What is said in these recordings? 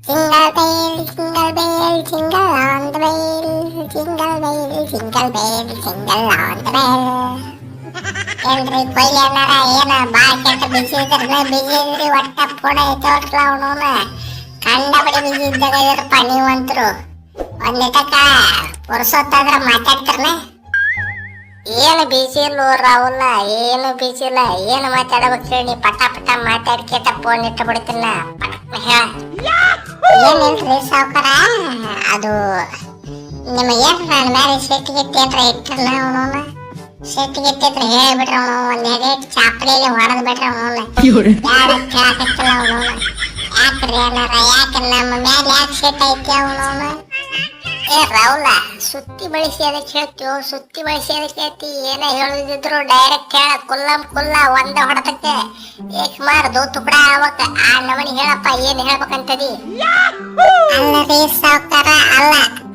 Jingle bell, jingle on the bell, jingle bell, jingle bell, jingle on the bell. ಏನ್ರಿ ಕೊಯ್ಲಿ ಅನ್ನಾರ ಏನ ಬಾಳ ಕೆಟ್ಟ ಬಿಸಿ ಇದ್ರಲ್ಲ ಬಿಸಿ ಇದ್ರಿ ಒಟ್ಟ ಪುಡ ಐತೋಟ್ಲ ಅವನವನ ಕಂಡಬಡಿ ಬಿಸಿ ಇದ್ದಾಗ ಇದ್ರಪ್ಪ ನೀವಂತರು ಒಂದಿಟಕ್ಕ ಪುರ್ಸೊತ್ತಾದ್ರ ಮಾತಾಡ್ತಾರನೆ. ಏನು ಬಿಸಿ ಇಲ್ಲ ರಾಹುಲ್ಲ, ಏನು ಬಿಸಿ ಇಲ್ಲ, ಏನು ಮಾತಾಡ್ಬೇಕು ಹೇಳಿ ಪಟ ಪಟ ಮಾತಾಡ್ಕೇತ ಫೋನ್ ಇಟ್ಟು ಬಿಡ್ತೀನ. ಏನಿಲ್ರಿ ಸಾವುಕಾರ, ಅದು ನಿಮಗೇನು ನನ್ನ ಮೇಲೆ ಸಿಟ್ಟಿಗಿಟ್ಟಿ ಅಂತ ಇಟ್ಟಿರಲ್ಲ ಅವನವನ ಸಿಟ್ಟಿಗಿಟ್ಟಿದ್ರೆ ಹೇಳಿಬಿಟ್ರೆ ಅವನು ಒಂದು ಎಡೆಟ್ ಚಾಪಡಿಯಲ್ಲಿ ಹೊಡೆದ್ ಬಿಟ್ರೆ ಅವನವನ ಯಾರ ಕೇಳಕತ್ತಿಲ್ಲ ಅವನವನ. ಯಾಕ್ರಿ ಅನ್ನಾರ ಯಾಕೆ ನಮ್ಮ ಮೇಲೆ ಯಾಕೆ ಸಿಟ್ಟು ಐತಿ ಅವನವನ? ಏ ರಾಹುಲ, ಸುತ್ತಿ ಬಳಸಿ ಅದಕ್ಕೆ ಹೇಳ್ತೀವೋ, ಸುತ್ತಿ ಬಳಸಿ ಅದಕ್ಕೆ ಹೇಳ್ತಿ. ಏನ ಹೇಳುದಿದ್ರು ಡೈರೆಕ್ಟ್ ಹೇಳ, ಕುಲ್ಲಂ ಕುಲ್ಲ ಒಂದ ಹೊಡೆದಕ್ಕೆ ಏಕ್ ಮಾರ್ದು ತುಕಡ ಆಗ್ಬೇಕ. ಆ ನಮನಿ ಹೇಳಪ್ಪ ಏನ್ ಹೇಳ್ಬೇಕಂತದಿ? ಅಲ್ಲರಿ ಸಾವುಕಾರ, ಅಲ್ಲ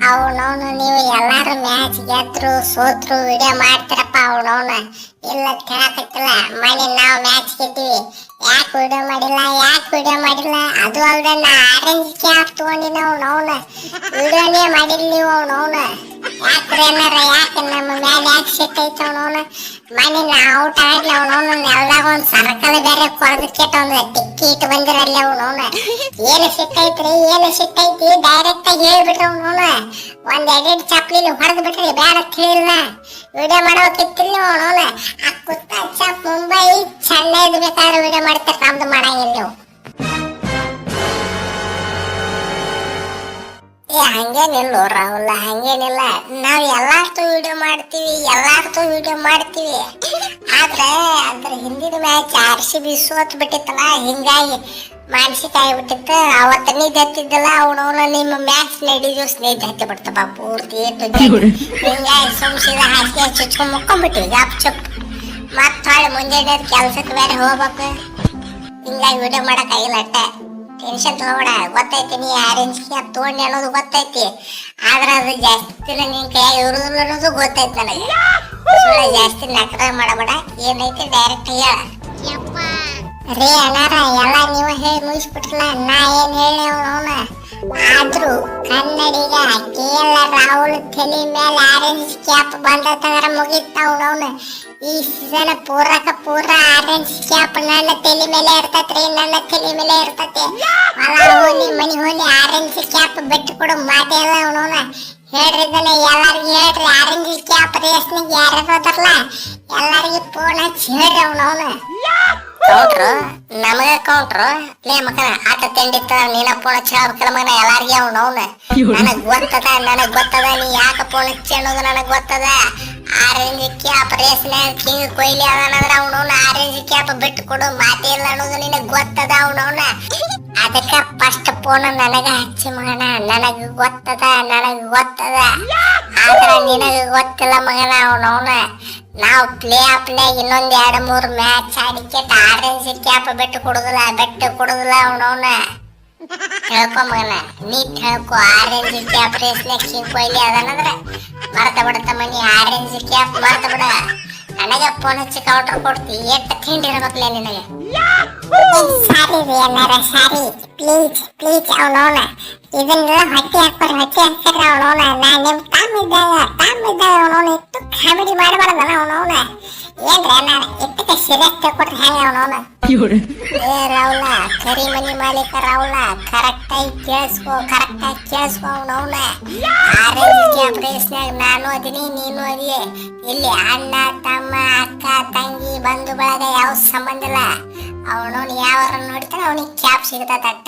ಅವನವನು ನೀವು ಎಲ್ಲಾರು ಮ್ಯಾಚ್ ಗೆದ್ರು ಸೋತ್ರು ವಿಡಿಯೋ ಮಾಡ್ತೀರಪ್ಪ ಅವನವನ ಇಲ್ಲ ಕೇಳಕತ್ತಿಲ್ಲ. ಮನೆ ನಾವು ಮ್ಯಾಚ್ ಗೆದ್ದಿವಿ, ಯಾಕೆ ವಿಡಿಯೋ ಮಾಡಿಲ್ಲ ಯಾಕೆ ವಿಡಿಯೋ ಮಾಡಿಲ್ಲ? ಅದು ಅಲ್ದೆ ನಾ ಆರೆಂಜ್ ಕ್ಯಾಪ್ ತಗೊಂಡಿನ ಅವನವನ ವಿಡಿಯೋನೇ ಮಾಡಿಲ್ಲ ನೀವು ಅವನವನ. ಯಾಕ್ರಿ ಅನ್ನಾರ ಯಾಕೆ ನಮ್ಮ ಮ್ಯಾಲೆ ಯಾಕೆ ಸಿಟ್ಟೈತೆ ಅವನವನ? ಮನೆ ನಾ ಔಟ್ ಆಡ್ಲಿ ಅವನವನ ಎಲ್ಲಾಗ ಒಂದ್ ಸರ್ಕಲ್ ಬೇರೆ ಕೊಡದಕ್ಕೆ ಒಂದು ಟಿಕ್ಕಿ ಇಟ್ಟು ಬಂದಿರಲ್ಲ ಅವನವನ. ಏನು ಸಿಟ್ಟೈತ್ರಿ ಏನು ಸಿಟ್ಟೈತಿ ಡೈರೆಕ್ಟ್ ಆಗಿ ಹೇಳ್ಬಿಟ್ರಿ ಅವನವನ. ಒಂದ್ ಎಡೆಡ್ ಚಪ್ಲಿಲಿ ಹೊಡೆದ್ ಬಿಟ್ರಿ ಬೇಡ ತಿಳಿಲ್ಲ ವಿಡಿಯೋ ಮಾಡೋಕಿತ್ತಿಲ್ಲ ಅವನವನ. ಆ ಕುತ್ತ ಚಪ್ ಮುಂಬೈ ಚೆನ್ನೈ ಬೇಕಾದ್ರೆ ವಿಡಿಯೋ ಮಾಡ್ತಾರೆ, ನಮ್ದು ಮಾಡಂಗಿಲ್ಲ ನೀವು. ಹಂಗೇನಿಲ್ಲ ರಾಹುಲ್, ಹಂಗೇನಿಲ್ಲ. ನಾವ್ ಎಲ್ಲಾರ್ತು ವಿಡಿಯೋ ಮಾಡ್ತೀವಿ ಆದ್ರೆ ಅದ್ರ ಹಿಂದಿನ ಮ್ಯಾಚ್ RCB ಸೋತ್ ಬಿಟ್ಟಿತ್ತಲ್ಲ, ಹಿಂಗಾಗಿ ಮಾನಸಿಕ ಆಗ್ಬಿಟ್ಟಿತ್ತು. ಅವತ್ತ ನಿದ್ದೆ ಹತ್ತಿದ್ದಲ್ಲ ಅವನವನ ನಿಮ್ಮ ಮ್ಯಾಚ್ ನಡೀದು ನಿದ್ದೆ ಹತ್ತಿ ಬಿಡ್ತಪ್ಪ ಪೂರ್ತಿ ಹಿಂಗಾಗಿ ಸುಮ್ಸಿದ ಹಾಸಿಗೆ ಚುಚ್ಕೊಂಡ್ ಮುಕ್ಕೊಂಡ್ಬಿಟ್ಟಿವಿ ಗಾಪ್ ಚುಪ್. ಮತ್ತ ಹೊಳ್ಳಿ ಮುಂಜಾನೆ ಕೆಲ್ಸಕ್ಕೆ ಬೇರೆ ಹೋಗ್ಬೇಕು, ಹಿಂಗಾಗಿ ವಿಡಿಯೋ ಮಾಡಕ್ ಆಗಿಲ್ಲ. ಅಟ್ಟ ಟೆನ್ಷನ್ ತಗೋಬೇಡ, ಗೊತ್ತೈತಿ ನೀ ಆರೆಂಜ್ ಕ್ಯಾಪ್ ತಗೊಂಡಿ ಅನ್ನೋದು ಗೊತ್ತೈತಿ. ಆದ್ರೆ ಅದು ಜಾಸ್ತಿ ದಿನ ನಿನ್ ಕೈಯಾಗ ಇರುದಿಲ್ಲ ಅನ್ನೋದು ಗೊತ್ತೈತಿ ನನಗೆ. ಜಾಸ್ತಿ ನಕರ ಮಾಡಬೇಡ, ಏನೈತಿ ಡೈರೆಕ್ಟ್ ಹೇಳ. ರೇ ಅಣ್ಣಾರ ಎಲ್ಲ ನೀವ ಹೇಳಿ ಮುಗಿಸ್ಬಿಟ್ರಲ್ಲ, ನಾ ಏನ್ ಹೇಳಿ ಅವನವನ. ಆದ್ರೂ ಕನ್ನಡಿಗ KL ರಾಹುಲ್ ತಲೆ ಮೇಲೆ ಆರೆಂಜ್ ಕ್ಯಾಪ್ ಬಂದತಂದ್ರ ಮುಗಿತ ಅವನವನ. ಈ ಸೀಸನ್ ಪೂರ ಆರೆಂಜ್ ಕ್ಯಾಪ್ ನನ್ನ ತಲೆ ಮೇಲೆ ಇರ್ತೈತ್ರಿ, ನನ್ನ ತಲೆ ಮೇಲೆ ಇರ್ತೈತಿ. ಹೊಲ ಹೋಲಿ ಮನಿ ಹೋಲಿ ಆರೆಂಜ್ ಕ್ಯಾಪ್ ಬಿಟ್ಟು ಕೊಡು ಮಾತೇ ಇಲ್ಲ ಅವನವನ. ಹೇಳ್ರಿ ಎಲ್ಲಾರ್ಗಿ ಹೇಳ್ರಿ, ಆರೆಂಜ್ ಕ್ಯಾಪ್ ರೇಸ್ನಾಗ ಯಾರ್ಯಾರು ಅದಾರಲ್ಲ ಎಲ್ಲಾರ್ಗಿ ಫೋನ್ ಹಚ್ಚಿ ಹೇಳ್ರಿ ಅವನವನ. ಕೌಂಟ್ರು ನಮಗ ಕೌಂಟ್ರು ಲೇ ಮಗನ ಆಟ ತಿಂಡಿತ್ತ ನೀನ ಫೋನ್ ಹಚ್ಚಿ ಹೇಳ್ಬೇಕಲ್ಲ ಮಗನ ಎಲ್ಲಾರ್ಗಿ ಅವನವನ. ನನಗ್ ಗೊತ್ತದ ನೀ ಯಾಕ ಫೋನ್ ಹಚ್ಚಿ ಅನ್ನೋದು ನನಗ್ ಗೊತ್ತದ. ಆರೆಂಜ್ ಕ್ಯಾಪ್ ರೇಸ್ನಾಗ ಕಿಂಗ್ ಕೊಹ್ಲಿ ಅದನಂದ್ರ ಅವನವನ ಆರೆಂಜ್ ಕ್ಯಾಪ್ ಬಿಟ್ಟು ಕೊಡು ಮಾತೇ ಇಲ್ಲ ಅನ್ನೋದು ನಿನಗ್ ಗೊತ್ತದ ಅವನವನ. ಅದಕ್ಕ ಫಸ್ಟ್ ಫೋನ್ ನನಗ ಹಚ್ಚಿ ಮಗನ, ನನಗ್ ಗೊತ್ತದ ಆದ್ರ ನಿನಗ ಗೊತ್ತಿಲ್ಲ ಮಗನ ಅವನವನ. ನಾವು ಪ್ಲೇ ಆಫ್ನಾಗ ಇನ್ನೊಂದ್ 2-3 ಮ್ಯಾಚ್ ಆಡಿಕೆಟ್ ಆರೆಂಜ್ ಕ್ಯಾಪ್ ಬಿಟ್ಟು ಕೊಡುದಿಲ್ಲ ಅವನವನ. ಹೇಳ್ಕೊ ಮಗನ, ನೀ ಹೇಳ್ಕೊ ಆರೆಂಜ್ ಕ್ಯಾಪ್ ರೇಸ್ನಾಗ ಕಿಂಗ್ ಕೊಹ್ಲಿ ಅದನಂದ್ರ ಮರ್ತ ಬಿಡತ್ತ ಮನಿ ಆರೆಂಜ್ ಕ್ಯಾಪ್ ಮರ್ತ ಬಿಡ. ನನಗ ಫೋನ್ ಹಚ್ಚಿ ಕೌಂಟರ್ ಕೊಡ್ತಿ, ಎಷ್ಟು ತಿಂಡಿ ಇರ್ಬೇಕಲ್ಲ ನಿನಗೆ. ಸಾರಿ ರೀ ಅನ್ನಾರ ಸಾರಿ, ಪ್ಲೀಸ್ ಅವನವನ ಇದನ್ನೆಲ್ಲ ಹೊಟ್ಟೆ ಹಾಕ್ತಾರೆ ಅವನವನ. ನಾ ನಿಮ್ ತಾಮಿದ್ದಾಗ ಅವನವನ ಇಟ್ಟು ಕಾಮಿಡಿ ಮಾಡಬಾರ್ದಲ್ಲ ಅವನವನ. ಏನ್ರಿ ಅನ್ನಾರ ಇಟ್ಟಕ್ಕೆ ಸೀರಿಯಸ್ ತಗೊಟ್ರೆ ಹೆಂಗ ಅವನವನ? ಏ ರಾಹುಲ, ಕರಿ ಮನಿ ಮಾಲೀಕ ರಾಹುಲ, ಕರೆಕ್ಟಾಗಿ ಕೇಳಿಸ್ಕೊ ಅವನವನ. ಆರೆಂಜ್ ಕ್ಯಾಪ್ ರೇಸ್ನಾಗ ನಾನು ಅದೀನಿ ನೀನು ಅದಿಯೇ. ಇಲ್ಲಿ ಅಣ್ಣ ತಮ್ಮ ಅಕ್ಕ ತಂಗಿ ಬಂಧು ಬಳಗ ಯಾವ ಸಂಬಂಧ ಇಲ್ಲ. ಅವನವನು ಯಾವಾರ ನೋಡ್ತಾನೆ ಅವನಿಗೆ ಕ್ಯಾಪ್ ಸಿಗತ್ತ ಅಟ್ಟ.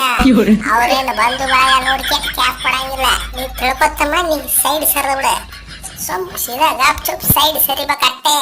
ಅವ್ರೇನು ಬಂಧು ಬಳಗ ನೋಡ್ಕೆ ಕ್ಯಾಪ್ ಕೊಡಂಗಿಲ್ಲ. ನೀ ತಿಳ್ಕೊತ್ತಮ್ಮ, ನೀ ಸೈಡ್ ಸರಿದ ಬಿಡ, ಸೀದಾ ಗಾಪ್ ಚುಪ್ ಸೈಡ್ ಸರಿಬೇಕಟ್ಟೆ.